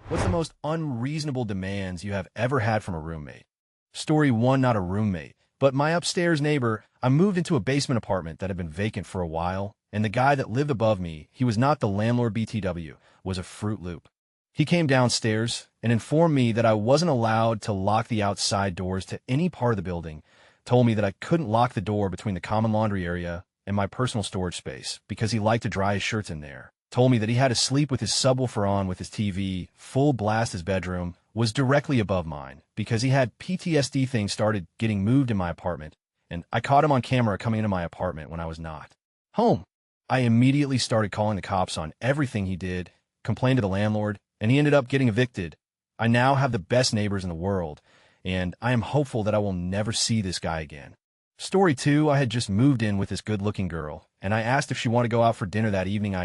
What's the most unreasonable demands you have ever had from a roommate? Story 1, not a roommate, but my upstairs neighbor. I moved into a basement apartment that had been vacant for a while, and the guy that lived above me, he was not the landlord BTW, was a Fruit Loop. He came downstairs and informed me that I wasn't allowed to lock the outside doors to any part of the building, told me that I couldn't lock the door between the common laundry area and my personal storage space because he liked to dry his shirts in there. Told me that he had to sleep with his subwoofer on with his TV, full blast. His bedroom was directly above mine because he had PTSD. Things started getting moved in my apartment, and I caught him on camera coming into my apartment when I was not home. I immediately started calling the cops on everything he did, complained to the landlord, and he ended up getting evicted. I now have the best neighbors in the world, and I am hopeful that I will never see this guy again. Story 2, I had just moved in with this good-looking girl, and I asked if she wanted to go out for dinner that evening.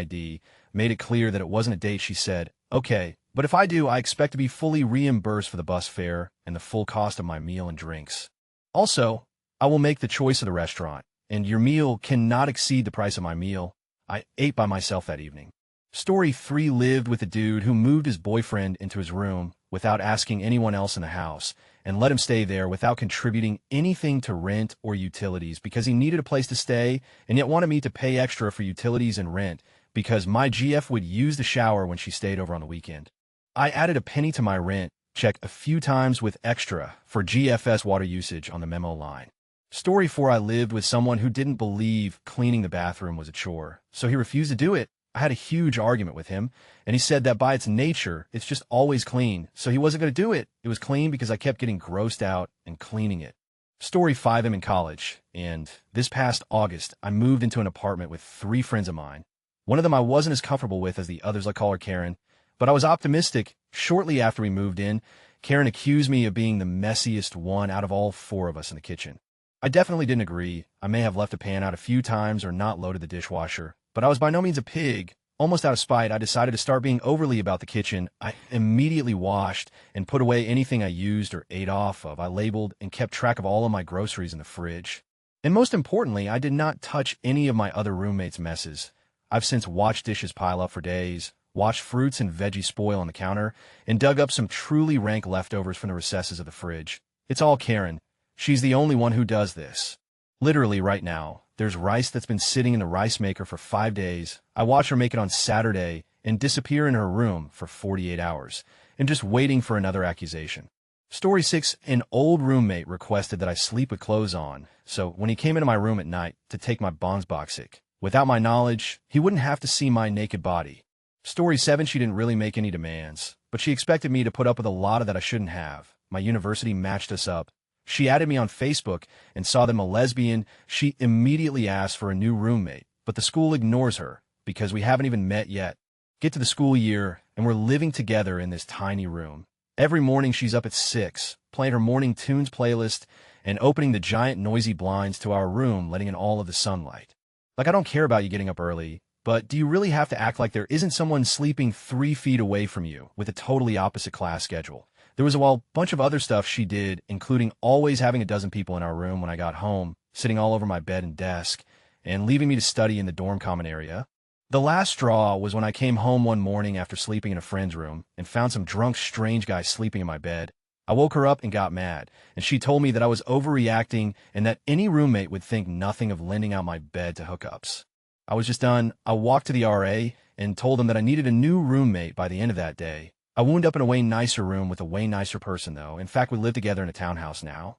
Made it clear that it wasn't a date. She said, "Okay, but if I do, I expect to be fully reimbursed for the bus fare and the full cost of my meal and drinks. Also, I will make the choice of the restaurant, and your meal cannot exceed the price of my meal." I ate by myself that evening. Story 3, lived with a dude who moved his boyfriend into his room without asking anyone else in the house and let him stay there without contributing anything to rent or utilities because he needed a place to stay and yet wanted me to pay extra for utilities and rent because my GF would use the shower when she stayed over on the weekend. I added a penny to my rent check a few times with extra for GFS water usage on the memo line. Story 4, I lived with someone who didn't believe cleaning the bathroom was a chore, so he refused to do it. I had a huge argument with him, and he said that by its nature, it's just always clean, so he wasn't going to do it. It was clean because I kept getting grossed out and cleaning it. Story 5, I'm in college, and this past August, I moved into an apartment with 3 friends of mine. One of them I wasn't as comfortable with as the others. I call her Karen, but I was optimistic. Shortly after we moved in, Karen accused me of being the messiest one out of all 4 of us in the kitchen. I definitely didn't agree. I may have left a pan out a few times or not loaded the dishwasher, but I was by no means a pig. Almost out of spite, I decided to start being overly about the kitchen. I immediately washed and put away anything I used or ate off of. I labeled and kept track of all of my groceries in the fridge. And most importantly, I did not touch any of my other roommates' messes. I've since watched dishes pile up for days, watched fruits and veggies spoil on the counter, and dug up some truly rank leftovers from the recesses of the fridge. It's all Karen. She's the only one who does this. Literally right now, there's rice that's been sitting in the rice maker for 5 days. I watch her make it on Saturday and disappear in her room for 48 hours, and just waiting for another accusation. Story 6, an old roommate requested that I sleep with clothes on, so when he came into my room at night to take my Bondsboxic, without my knowledge, he wouldn't have to see my naked body. Story 7, she didn't really make any demands, but she expected me to put up with a lot of that I shouldn't have. My university matched us up. She added me on Facebook and saw that I'm a lesbian. She immediately asked for a new roommate, but the school ignores her because we haven't even met yet. Get to the school year, and we're living together in this tiny room. Every morning she's up at 6, playing her morning tunes playlist and opening the giant noisy blinds to our room, letting in all of the sunlight. Like, I don't care about you getting up early, but do you really have to act like there isn't someone sleeping 3 feet away from you with a totally opposite class schedule? There was a bunch of other stuff she did, including always having a dozen people in our room when I got home, sitting all over my bed and desk, and leaving me to study in the dorm common area. The last straw was when I came home one morning after sleeping in a friend's room and found some drunk strange guy sleeping in my bed. I woke her up and got mad, and she told me that I was overreacting and that any roommate would think nothing of lending out my bed to hookups. I was just done. I walked to the RA and told them that I needed a new roommate by the end of that day. I wound up in a way nicer room with a way nicer person, though. In fact, we live together in a townhouse now.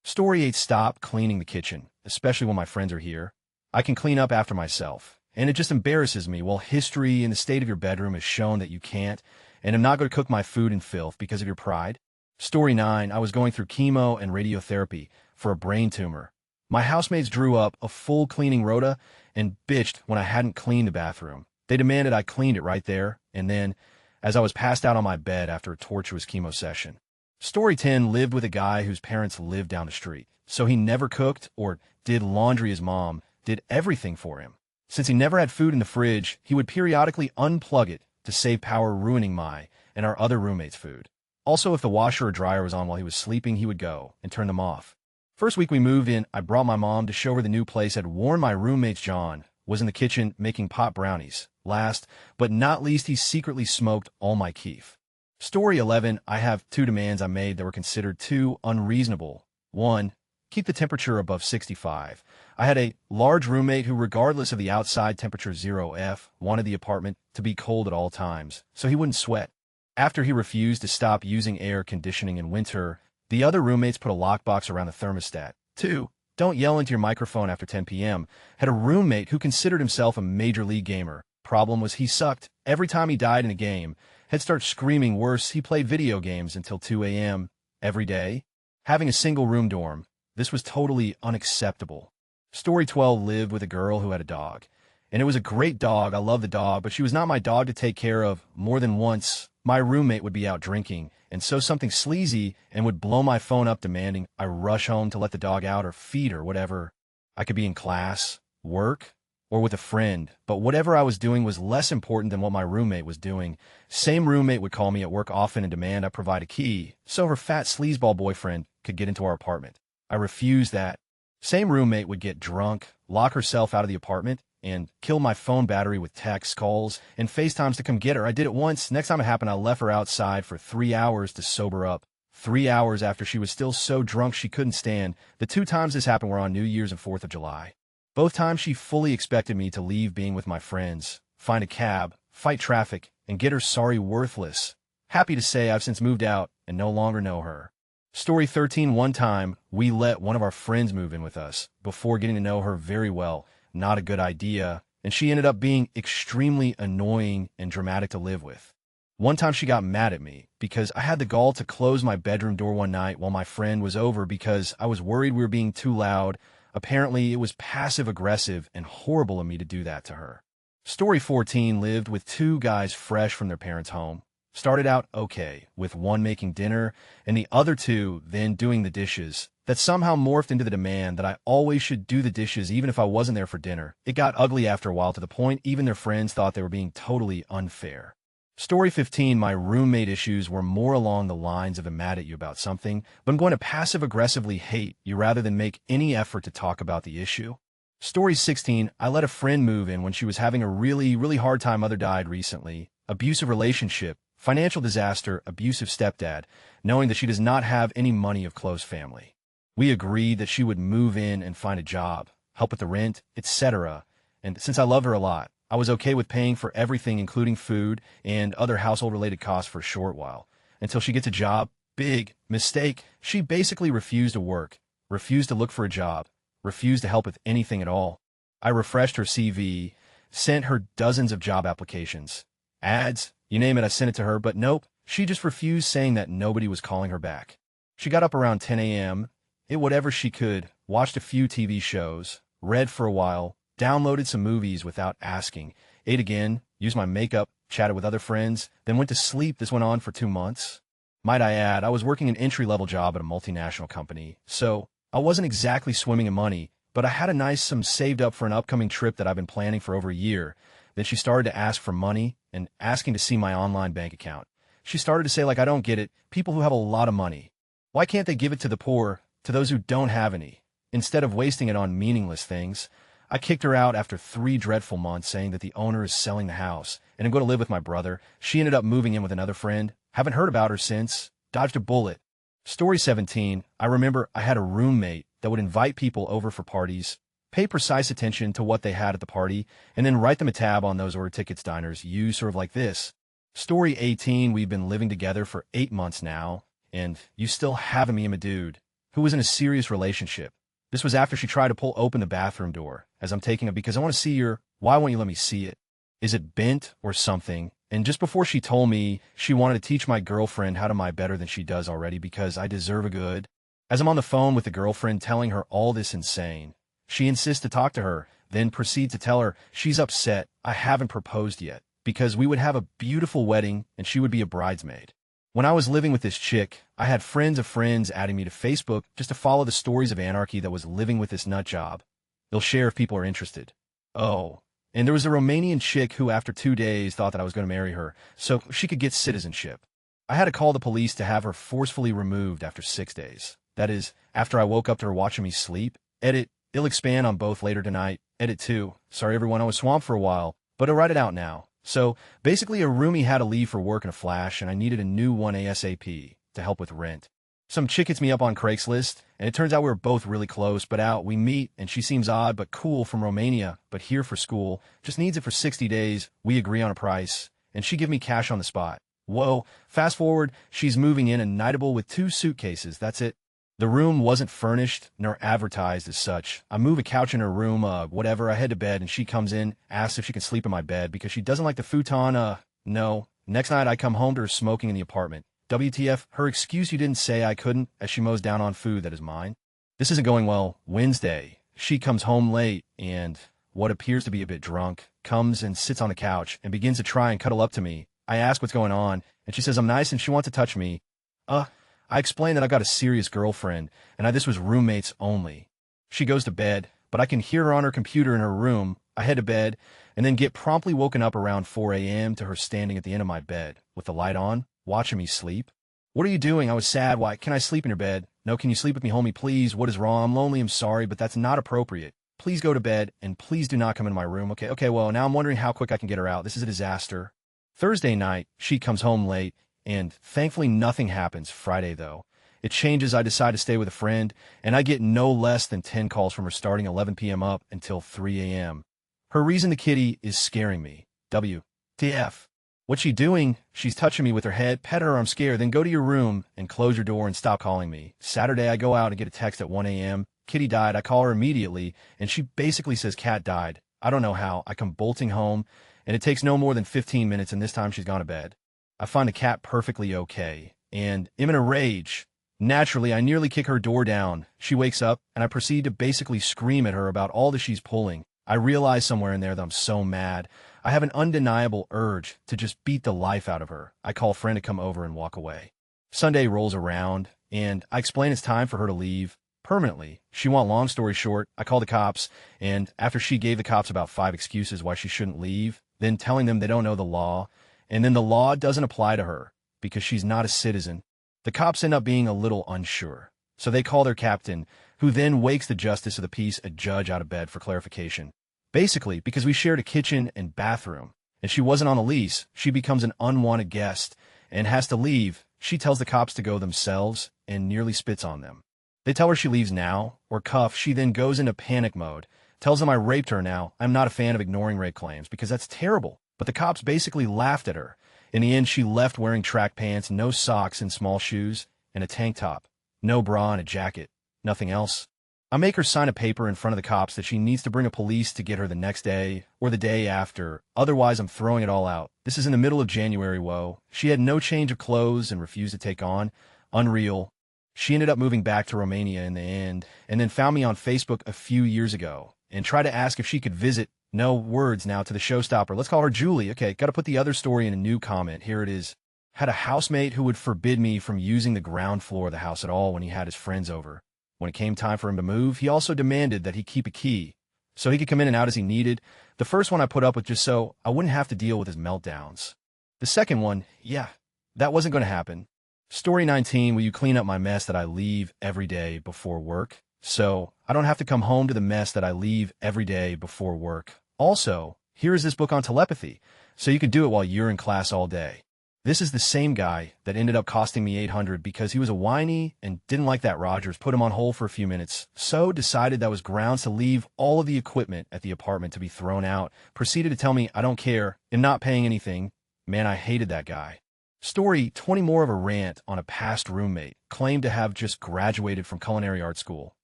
Story 8, stop cleaning the kitchen, especially when my friends are here. I can clean up after myself, and it just embarrasses me. Well, history and the state of your bedroom has shown that you can't, and I'm not going to cook my food in filth because of your pride. Story 9, I was going through chemo and radiotherapy for a brain tumor. My housemates drew up a full cleaning rota and bitched when I hadn't cleaned the bathroom. They demanded I cleaned it right there, and then, as I was passed out on my bed after a tortuous chemo session. Story 10, lived with a guy whose parents lived down the street, so he never cooked or did laundry. His mom did everything for him. Since he never had food in the fridge, he would periodically unplug it to save power, ruining my and our other roommates' food. Also, if the washer or dryer was on while he was sleeping, he would go and turn them off. First week we moved in, I brought my mom to show her the new place. Had warned my roommates John was in the kitchen making pot brownies. Last but not least, he secretly smoked all my keef. Story 11, I have two demands I made that were considered too unreasonable. 1. Keep the temperature above 65. I had a large roommate who, regardless of the outside temperature 0°F, wanted the apartment to be cold at all times, so he wouldn't sweat. After he refused to stop using air conditioning in winter, the other roommates put a lockbox around the thermostat. 2. Don't yell into your microphone after 10 p.m. Had a roommate who considered himself a major league gamer. Problem was he sucked. Every time he died in a game, he'd start screaming. Worse, he played video games until 2 a.m. every day. Having a single room dorm, this was totally unacceptable. Story 12, lived with a girl who had a dog. And it was a great dog. I love the dog, but she was not my dog to take care of. More than once, my roommate would be out drinking, and so something sleazy, and would blow my phone up demanding I rush home to let the dog out or feed her, whatever. I could be in class, work, or with a friend, but whatever I was doing was less important than what my roommate was doing. Same roommate would call me at work often and demand I provide a key, so her fat sleazeball boyfriend could get into our apartment. I refused that. Same roommate would get drunk, lock herself out of the apartment, and kill my phone battery with texts, calls, and FaceTimes to come get her. I did it once. Next time it happened, I left her outside for 3 hours to sober up. 3 hours after she was still so drunk she couldn't stand. The 2 times this happened were on New Year's and 4th of July. Both times she fully expected me to leave being with my friends, find a cab, fight traffic, and get her sorry worthless. Happy to say I've since moved out and no longer know her. Story 13, one time, we let one of our friends move in with us before getting to know her very well. Not a good idea, and she ended up being extremely annoying and dramatic to live with. One time she got mad at me because I had the gall to close my bedroom door one night while my friend was over because I was worried we were being too loud. Apparently, it was passive-aggressive and horrible of me to do that to her. Story 14, lived with 2 guys fresh from their parents' home. Started out okay, with one making dinner and the other 2 then doing the dishes. That somehow morphed into the demand that I always should do the dishes even if I wasn't there for dinner. It got ugly after a while to the point even their friends thought they were being totally unfair. Story 15, my roommate issues were more along the lines of I'm mad at you about something, but I'm going to passive-aggressively hate you rather than make any effort to talk about the issue. Story 16, I let a friend move in when she was having a really hard time. Mother died recently. Abusive relationship, financial disaster, abusive stepdad, knowing that she does not have any money of close family. We agreed that she would move in and find a job, help with the rent, etc. And since I love her a lot, I was okay with paying for everything, including food and other household-related costs for a short while, until she gets a job. Big mistake. She basically refused to work, refused to look for a job, refused to help with anything at all. I refreshed her CV, sent her dozens of job applications, ads, you name it, I sent it to her, but nope, she just refused, saying that nobody was calling her back. She got up around 10 a.m., ate whatever she could, watched a few TV shows, read for a while, downloaded some movies without asking, ate again, used my makeup, chatted with other friends, then went to sleep. This went on for 2 months. Might I add, I was working an entry-level job at a multinational company, so I wasn't exactly swimming in money, but I had a nice sum saved up for an upcoming trip that I've been planning for over a year. Then she started to ask for money and asking to see my online bank account. She started to say, like, I don't get it. People who have a lot of money, why can't they give it to the poor, to those who don't have any, instead of wasting it on meaningless things? I kicked her out after 3 dreadful months, saying that the owner is selling the house, and I'm going to live with my brother. She ended up moving in with another friend. Haven't heard about her since. Dodged a bullet. Story 17, I remember I had a roommate that would invite people over for parties, pay precise attention to what they had at the party, and then write them a tab on those order tickets diners use, sort of like this. Story 18, we've been living together for 8 months now, and you still haven't met me, a dude who was in a serious relationship. This was after she tried to pull open the bathroom door as I'm taking it because I want to see her. Why won't you let me see it? Is it bent or something? And just before she told me she wanted to teach my girlfriend how to mow better than she does already because I deserve a good. As I'm on the phone with the girlfriend telling her all this insane, she insists to talk to her, then proceeds to tell her she's upset I haven't proposed yet because we would have a beautiful wedding and she would be a bridesmaid. When I was living with this chick, I had friends of friends adding me to Facebook just to follow the stories of anarchy that was living with this nut job. They'll share if people are interested. Oh, and there was a Romanian chick who after 2 days thought that I was going to marry her so she could get citizenship. I had to call the police to have her forcefully removed after 6 days. That is, after I woke up to her watching me sleep. Edit, it'll expand on both later tonight. Edit 2. Sorry everyone, I was swamped for a while, but I'll write it out now. So basically a roomie had to leave for work in a flash and I needed a new one ASAP to help with rent. Some chick hits me up on Craigslist, and it turns out we were both really close, but out, we meet, and she seems odd but cool from Romania, but here for school, just needs it for 60 days, we agree on a price, and she give me cash on the spot. Whoa, fast forward, she's moving in a nightable with 2 suitcases, that's it. The room wasn't furnished, nor advertised as such. I move a couch in her room, whatever, I head to bed, and she comes in, asks if she can sleep in my bed, because she doesn't like the futon, no. Next night I come home to her smoking in the apartment. WTF, her excuse you didn't say I couldn't, as she mows down on food that is mine. This isn't going well. Wednesday, she comes home late and, what appears to be a bit drunk, comes and sits on the couch and begins to try and cuddle up to me. I ask what's going on, and she says I'm nice and she wants to touch me. I explain that I've got a serious girlfriend, and this was roommates only. She goes to bed, but I can hear her on her computer in her room. I head to bed, and then get promptly woken up around 4 a.m. to her standing at the end of my bed, with the light on, watching me sleep. What are you doing? I was sad. Why? Can I sleep in your bed? No, can you sleep with me, homie, please? What is wrong? I'm lonely. I'm sorry, but that's not appropriate. Please go to bed, and please do not come into my room. Okay, well, now I'm wondering how quick I can get her out. This is a disaster. Thursday night, she comes home late, and thankfully nothing happens. Friday, though. It changes. I decide to stay with a friend, and I get no less than 10 calls from her starting 11 p.m. up until 3 a.m. Her reason the kitty is scaring me. WTF. What's she doing? She's touching me with her head. Pet her, I'm scared. Then go to your room and close your door and stop calling me. Saturday, I go out and get a text at 1 a.m. Kitty died. I call her immediately, and she basically says cat died. I don't know how. I come bolting home, and it takes no more than 15 minutes, and this time she's gone to bed. I find the cat perfectly okay, and am in a rage. Naturally, I nearly kick her door down. She wakes up, and I proceed to basically scream at her about all that she's pulling. I realize somewhere in there that I'm so mad. I have an undeniable urge to just beat the life out of her. I call a friend to come over and walk away. Sunday rolls around, and I explain it's time for her to leave permanently. She want long story short, I call the cops, and after she gave the cops about 5 excuses why she shouldn't leave, then telling them they don't know the law, and then the law doesn't apply to her because she's not a citizen, the cops end up being a little unsure. So they call their captain, who then wakes the justice of the peace, a judge, out of bed for clarification. Basically, because we shared a kitchen and bathroom, and she wasn't on a lease, she becomes an unwanted guest and has to leave. She tells the cops to go themselves and nearly spits on them. They tell her she leaves now, or cuff. She then goes into panic mode, tells them I raped her now. I'm not a fan of ignoring rape claims because that's terrible, but the cops basically laughed at her. In the end, she left wearing track pants, no socks and small shoes, and a tank top. No bra and a jacket. Nothing else. I make her sign a paper in front of the cops that she needs to bring a police to get her the next day or the day after. Otherwise, I'm throwing it all out. This is in the middle of January, whoa. She had no change of clothes and refused to take on. Unreal. She ended up moving back to Romania in the end, and then found me on Facebook a few years ago and tried to ask if she could visit. No words now to the showstopper. Let's call her Julie. Okay, got to put the other story in a new comment. Here it is. Had a housemate who would forbid me from using the ground floor of the house at all when he had his friends over. When it came time for him to move, he also demanded that he keep a key so he could come in and out as he needed. The first one I put up with just so I wouldn't have to deal with his meltdowns. The second one, yeah, that wasn't going to happen. Story 19, will you clean up my mess that I leave every day before work? So I don't have to come home to the mess that I leave every day before work. Also, here is this book on telepathy, so you can do it while you're in class all day. This is the same guy that ended up costing me $800 because he was a whiny and didn't like that Rogers put him on hold for a few minutes, so decided that was grounds to leave all of the equipment at the apartment to be thrown out, proceeded to tell me I don't care, am not paying anything. Man, I hated that guy. Story 20, more of a rant on a past roommate, claimed to have just graduated from culinary art school,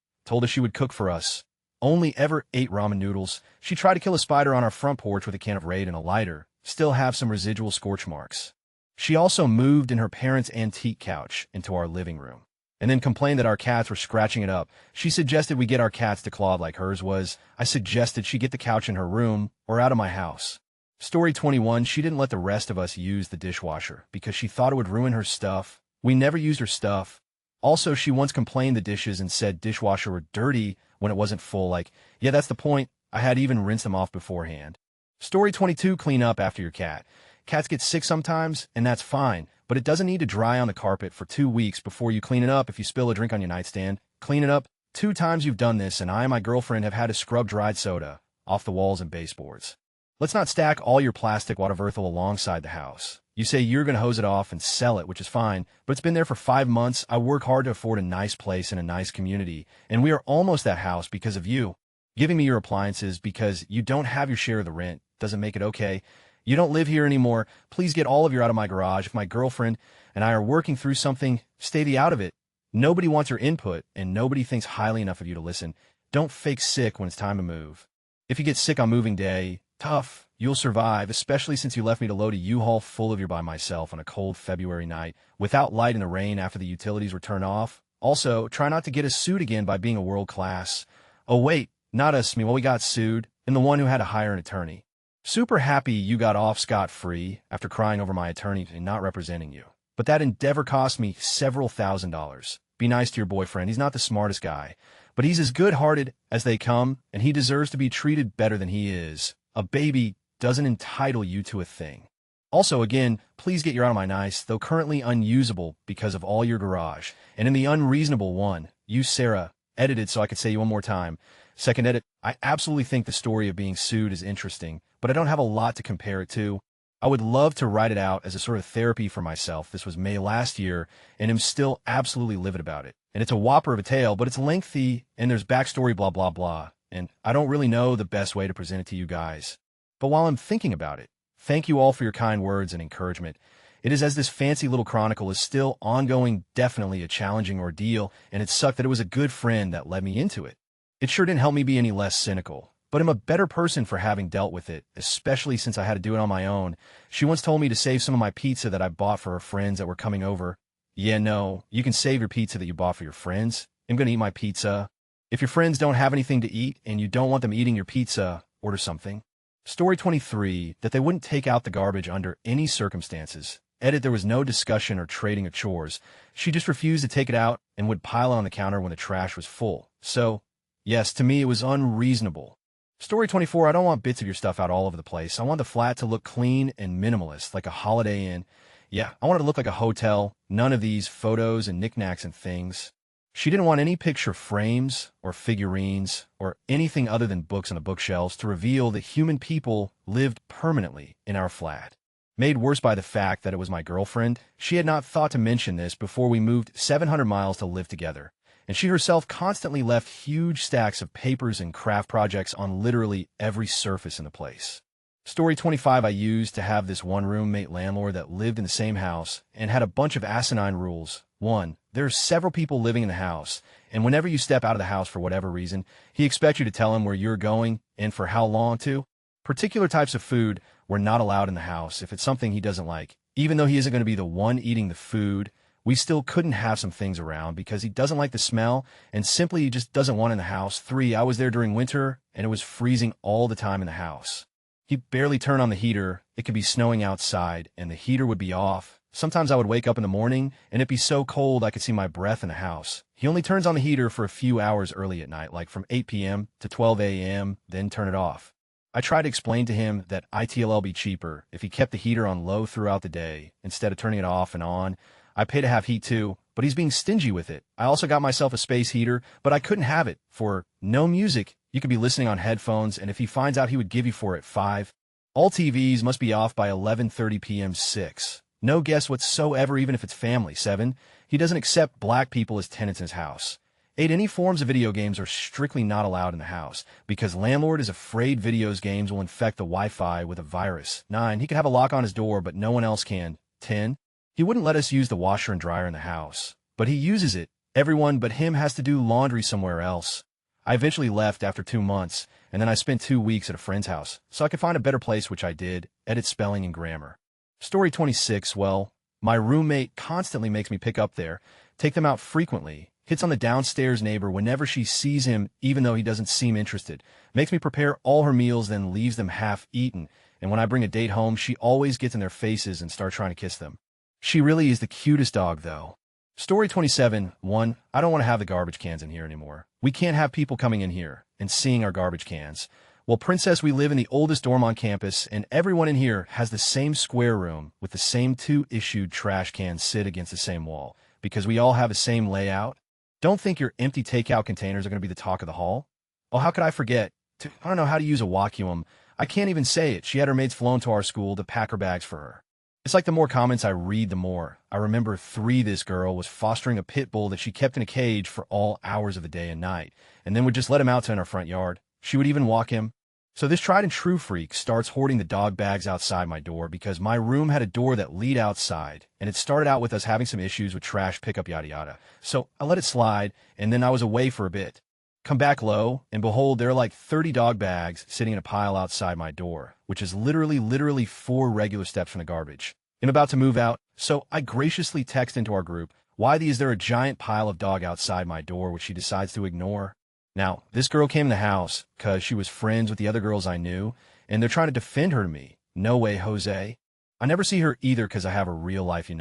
told us she would cook for us, only ever ate ramen noodles. She tried to kill a spider on our front porch with a can of Raid and a lighter, still have some residual scorch marks. She also moved in her parents' antique couch into our living room, and then complained that our cats were scratching it up. She suggested we get our cats to claw like hers was. I suggested she get the couch in her room or out of my house. Story 21, she didn't let the rest of us use the dishwasher because she thought it would ruin her stuff. We never used her stuff. Also, she once complained the dishes and said dishwasher were dirty when it wasn't full. Like, yeah, that's the point. I had even rinsed them off beforehand. Story 22, clean up after your cat. Cats get sick sometimes, and that's fine, but it doesn't need to dry on the carpet for 2 weeks before you clean it up. If you spill a drink on your nightstand, clean it up. 2 times you've done this, and I and my girlfriend have had to scrub dried soda off the walls and baseboards. Let's not stack all your plastic waterworth alongside the house. You say you're going to hose it off and sell it, which is fine, but it's been there for 5 months. I work hard to afford a nice place in a nice community, and we are almost that house because of you. Giving me your appliances because you don't have your share of the rent doesn't make it okay. You don't live here anymore. Please get all of your out of my garage. If my girlfriend and I are working through something, stay the out of it. Nobody wants your input, and nobody thinks highly enough of you to listen. Don't fake sick when it's time to move. If you get sick on moving day, tough. You'll survive, especially since you left me to load a U-Haul full of you by myself on a cold February night, without light in the rain after the utilities were turned off. Also, try not to get us sued again by being a world class. Oh wait, not us, me, well we got sued, and the one who had to hire an attorney. Super happy you got off scot-free after crying over my attorney and not representing you. But that endeavor cost me several $1,000s. Be nice to your boyfriend, he's not the smartest guy, but he's as good-hearted as they come, and he deserves to be treated better than he is. A baby doesn't entitle you to a thing. Also, again, please get your out of my nice, though currently unusable because of all your garage. And in the unreasonable one, you, Sarah, edited so I could say you one more time. Second edit, I absolutely think the story of being sued is interesting, but I don't have a lot to compare it to. I would love to write it out as a sort of therapy for myself. This was May last year, and I'm still absolutely livid about it. And it's a whopper of a tale, but it's lengthy, and there's backstory, blah, blah, blah. And I don't really know the best way to present it to you guys. But while I'm thinking about it, thank you all for your kind words and encouragement. It is as this fancy little chronicle is still ongoing, definitely a challenging ordeal, and it sucked that it was a good friend that led me into it. It sure didn't help me be any less cynical, but I'm a better person for having dealt with it, especially since I had to do it on my own. She once told me to save some of my pizza that I bought for her friends that were coming over. Yeah, no, you can save your pizza that you bought for your friends. I'm going to eat my pizza. If your friends don't have anything to eat and you don't want them eating your pizza, order something. Story 23, that they wouldn't take out the garbage under any circumstances. Edit, there was no discussion or trading of chores. She just refused to take it out and would pile it on the counter when the trash was full. So, yes, to me it was unreasonable. Story 24, I don't want bits of your stuff out all over the place. I want the flat to look clean and minimalist, like a Holiday Inn. Yeah, I want it to look like a hotel, none of these photos and knickknacks and things. She didn't want any picture frames or figurines or anything other than books on the bookshelves to reveal that human people lived permanently in our flat. Made worse by the fact that it was my girlfriend, she had not thought to mention this before we moved 700 miles to live together, and she herself constantly left huge stacks of papers and craft projects on literally every surface in the place. Story 25, I used to have this one roommate landlord that lived in the same house and had a bunch of asinine rules. 1. There are several people living in the house, and whenever you step out of the house for whatever reason, he expects you to tell him where you're going and for how long to. Particular types of food were not allowed in the house if it's something he doesn't like. Even though he isn't going to be the one eating the food, we still couldn't have some things around because he doesn't like the smell and simply just doesn't want it in the house. 3. I was there during winter, and it was freezing all the time in the house. He'd barely turn on the heater. It could be snowing outside, and the heater would be off. Sometimes I would wake up in the morning, and it'd be so cold I could see my breath in the house. He only turns on the heater for a few hours early at night, like from 8 p.m. to 12 a.m., then turn it off. I tried to explain to him that ITLL be cheaper if he kept the heater on low throughout the day, instead of turning it off and on. I pay to have heat too, but he's being stingy with it. I also got myself a space heater, but I couldn't have it for no music. You could be listening on headphones, and if he finds out, he would give you for it 5. All TVs must be off by 11:30 p.m. 6. No guests whatsoever, even if it's family. 7. He doesn't accept black people as tenants in his house. 8. Any forms of video games are strictly not allowed in the house because landlord is afraid videos games will infect the Wi-Fi with a virus. 9. He can have a lock on his door, but no one else can. 10. He wouldn't let us use the washer and dryer in the house, but he uses it. Everyone but him has to do laundry somewhere else. I eventually left after 2 months, and then I spent 2 weeks at a friend's house so I could find a better place, which I did. Edit spelling and grammar. Story 26, well, my roommate constantly makes me pick up there, take them out frequently, hits on the downstairs neighbor whenever she sees him even though he doesn't seem interested, makes me prepare all her meals, then leaves them half-eaten, and when I bring a date home, she always gets in their faces and starts trying to kiss them. She really is the cutest dog, though. Story 27, 1. I don't want to have the garbage cans in here anymore. We can't have people coming in here and seeing our garbage cans. Well, Princess, we live in the oldest dorm on campus, and everyone in here has the same square room with the same 2 issued trash cans sit against the same wall, because we all have the same layout. Don't think your empty takeout containers are going to be the talk of the hall. Oh, how could I forget? I don't know how to use a vacuum. I can't even say it. She had her mates flown to our school to pack her bags for her. It's like the more comments I read, the more I remember this girl was fostering a pit bull that she kept in a cage for all hours of the day and night, and then would just let him out to in our front yard. She would even walk him. So this tried and true freak starts hoarding the dog bags outside my door because my room had a door that lead outside, and it started out with us having some issues with trash pickup, yada yada. So I let it slide, and then I was away for a bit. Come back low, and behold, there are like 30 dog bags sitting in a pile outside my door, which is literally 4 regular steps from the garbage. I'm about to move out, so I graciously text into our group, why is there a giant pile of dog outside my door, which she decides to ignore. Now, this girl came in the house because she was friends with the other girls I knew, and they're trying to defend her to me. No way, Jose. I never see her either because I have a real life,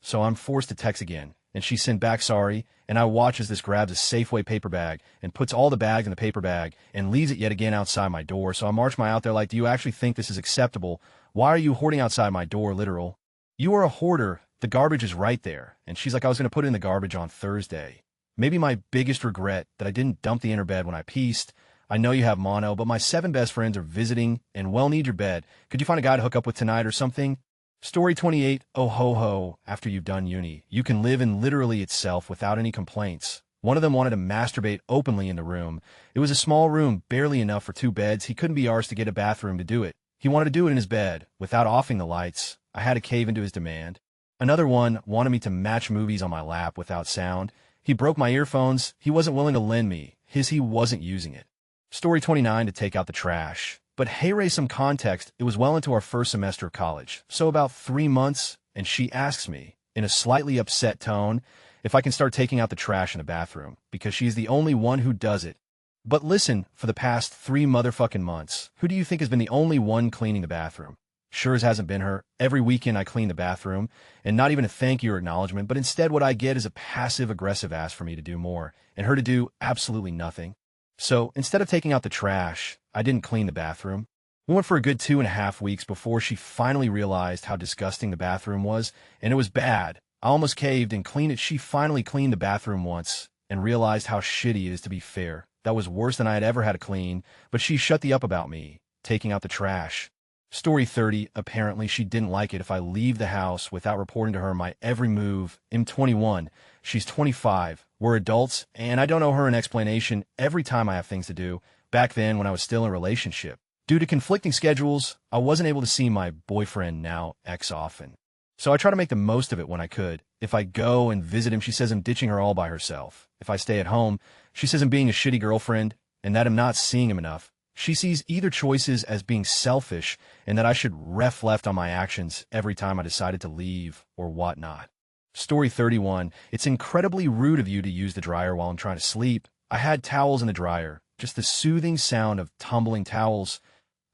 so I'm forced to text again, and she sent back sorry, and I watch as this grabs a Safeway paper bag and puts all the bags in the paper bag and leaves it yet again outside my door. So I march my out there like, do you actually think this is acceptable? Why are you hoarding outside my door, literal? You are a hoarder. The garbage is right there. And she's like, I was going to put it in the garbage on Thursday. Maybe my biggest regret that I didn't dump the inner bed when I pieced. I know you have mono, but my 7 best friends are visiting and well need your bed. Could you find a guy to hook up with tonight or something? Story 28, oh ho ho, after you've done uni, you can live in literally itself without any complaints. One of them wanted to masturbate openly in the room. It was a small room, barely enough for 2 beds. He couldn't be arsed to get a bathroom to do it. He wanted to do it in his bed, without offing the lights. I had to cave into his demand. Another one wanted me to match movies on my lap without sound. He broke my earphones. He wasn't willing to lend me. He wasn't using it. Story 29, to take out the trash. But hey, Ray, some context, it was well into our first semester of college, so about 3 months, and she asks me, in a slightly upset tone, if I can start taking out the trash in the bathroom, because she's the only one who does it. But listen, for the past 3 motherfucking months, who do you think has been the only one cleaning the bathroom? Sure as hasn't been her. Every weekend I clean the bathroom, and not even a thank you or acknowledgement, but instead what I get is a passive-aggressive ask for me to do more, and her to do absolutely nothing. So, instead of taking out the trash, I didn't clean the bathroom. We went for a good 2.5 weeks before she finally realized how disgusting the bathroom was, and it was bad. I almost caved and cleaned it. She finally cleaned the bathroom once and realized how shitty it is, to be fair. That was worse than I had ever had to clean, but she shut the up about me taking out the trash. Story 30, apparently she didn't like it if I leave the house without reporting to her my every move. I'm 21. She's 25. We're adults, and I don't owe her an explanation every time I have things to do. Back then, when I was still in a relationship, due to conflicting schedules, I wasn't able to see my boyfriend, now ex, often. So I try to make the most of it when I could. If I go and visit him, she says I'm ditching her all by herself. If I stay at home, she says I'm being a shitty girlfriend and that I'm not seeing him enough. She sees either choices as being selfish and that I should ref left on my actions every time I decided to leave or whatnot. Story 31. It's incredibly rude of you to use the dryer while I'm trying to sleep. I had towels in the dryer. Just the soothing sound of tumbling towels.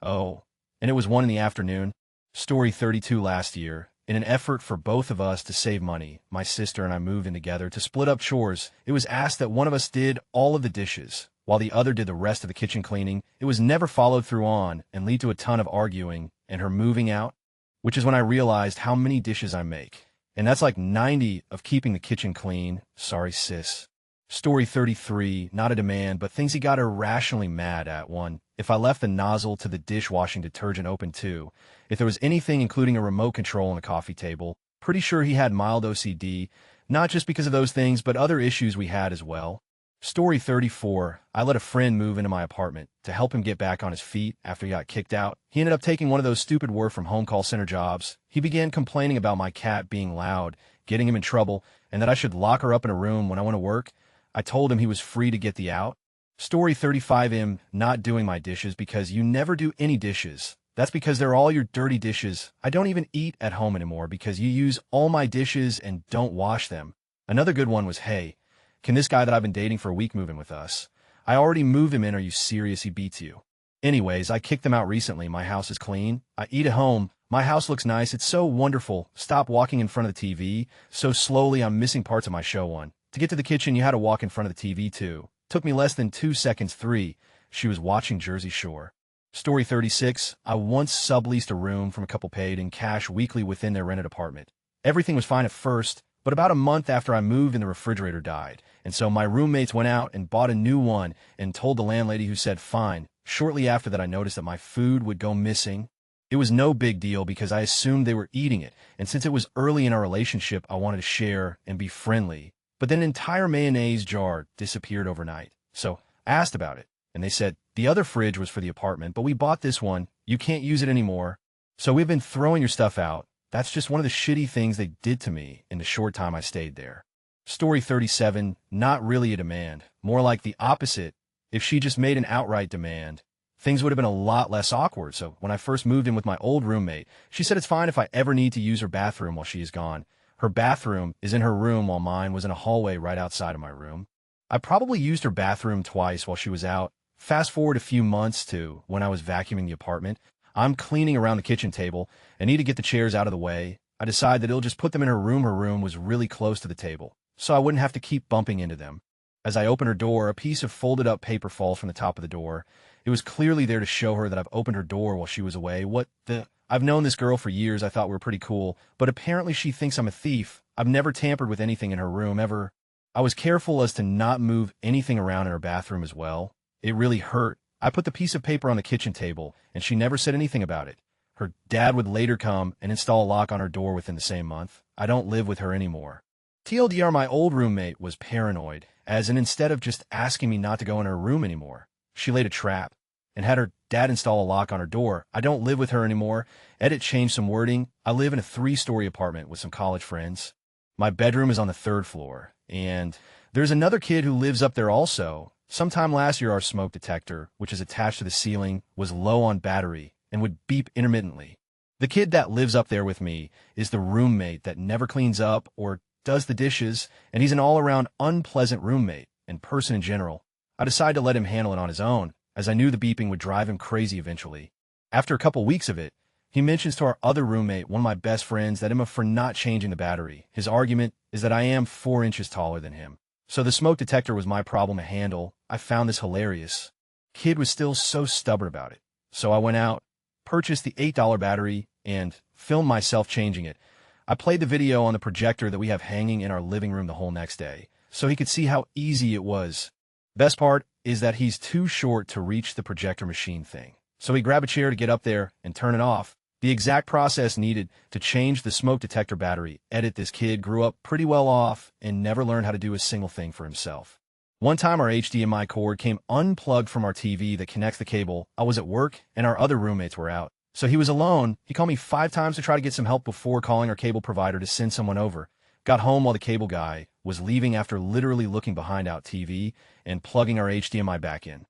Oh, and it was 1 in the afternoon. Story 32. Last year, in an effort for both of us to save money, my sister and I moved in together to split up chores. It was asked that one of us did all of the dishes, while the other did the rest of the kitchen cleaning. It was never followed through on and lead to a ton of arguing and her moving out, which is when I realized how many dishes I make. And that's like 90 of keeping the kitchen clean. Sorry, sis. Story 33, not a demand, but things he got irrationally mad at. 1. If I left the nozzle to the dishwashing detergent open. 2. If there was anything including a remote control on the coffee table. Pretty sure he had mild OCD, not just because of those things, but other issues we had as well. Story 34, I let a friend move into my apartment to help him get back on his feet after he got kicked out. He ended up taking one of those stupid work from home call center jobs. He began complaining about my cat being loud, getting him in trouble, and that I should lock her up in a room when I went to work. I told him he was free to get the out. Story 35, him not doing my dishes because you never do any dishes. That's because they're all your dirty dishes. I don't even eat at home anymore because you use all my dishes and don't wash them. Another good one was, hey, can this guy that I've been dating for a week move in with us? I already moved him in. Are you serious? He beats you. Anyways, I kicked them out recently. My house is clean. I eat at home. My house looks nice. It's so wonderful. Stop walking in front of the TV. So slowly I'm missing parts of my show. 1. To get to the kitchen, you had to walk in front of the TV. 2. Took me less than 2 seconds. 3. She was watching Jersey Shore. Story 36. I once subleased a room from a couple paid in cash weekly within their rented apartment. Everything was fine at first, But about a month after I moved in, the refrigerator died, and so my roommates went out and bought a new one and told the landlady, who said fine. Shortly after that, I noticed that my food would go missing. It was no big deal because I assumed they were eating it, and since it was early in our relationship, I wanted to share and be friendly. But then an entire mayonnaise jar disappeared overnight. So I asked about it, and they said the other fridge was for the apartment, but we bought this one. You can't use it anymore. So we've been throwing your stuff out. That's just one of the shitty things they did to me in the short time I stayed there. Story 37, not really a demand, more like the opposite. If she just made an outright demand, things would have been a lot less awkward. So when I first moved in with my old roommate, she said it's fine if I ever need to use her bathroom while she is gone. Her bathroom is in her room while mine was in a hallway right outside of my room. I probably used her bathroom twice while she was out. Fast forward a few months to when I was vacuuming the apartment. I'm cleaning around the kitchen table and need to get the chairs out of the way. I decide that it'll just put them in her room. Her room was really close to the table, so I wouldn't have to keep bumping into them. As I open her door, a piece of folded up paper falls from the top of the door. It was clearly there to show her that I've opened her door while she was away. What the? I've known this girl for years. I thought we were pretty cool, but apparently she thinks I'm a thief. I've never tampered with anything in her room, ever. I was careful as to not move anything around in her bathroom as well. It really hurt. I put the piece of paper on the kitchen table, and she never said anything about it. Her dad would later come and install a lock on her door within the same month. I don't live with her anymore. TLDR, my old roommate was paranoid, as in instead of just asking me not to go in her room anymore, she laid a trap and had her dad install a lock on her door. I don't live with her anymore. Edit changed some wording. I live in a 3-story apartment with some college friends. My bedroom is on the 3rd floor, and there's another kid who lives up there also. Sometime last year, our smoke detector, which is attached to the ceiling, was low on battery and would beep intermittently. The kid that lives up there with me is the roommate that never cleans up or does the dishes, and he's an all-around unpleasant roommate and person in general. I decided to let him handle it on his own, as I knew the beeping would drive him crazy eventually. After a couple weeks of it, he mentions to our other roommate, one of my best friends, that I'm for not changing the battery. His argument is that I am 4 inches taller than him. So the smoke detector was my problem to handle. I found this hilarious. Kid was still so stubborn about it. So I went out, purchased the $8 battery, and filmed myself changing it. I played the video on the projector that we have hanging in our living room the whole next day, so he could see how easy it was. Best part is that he's too short to reach the projector machine thing. So he grabbed a chair to get up there and turn it off. The exact process needed to change the smoke detector battery. Edit, this kid grew up pretty well off and never learned how to do a single thing for himself. One time our HDMI cord came unplugged from our TV that connects the cable. I was at work and our other roommates were out. So he was alone. He called me 5 times to try to get some help before calling our cable provider to send someone over. Got home while the cable guy was leaving after literally looking behind our TV and plugging our HDMI back in.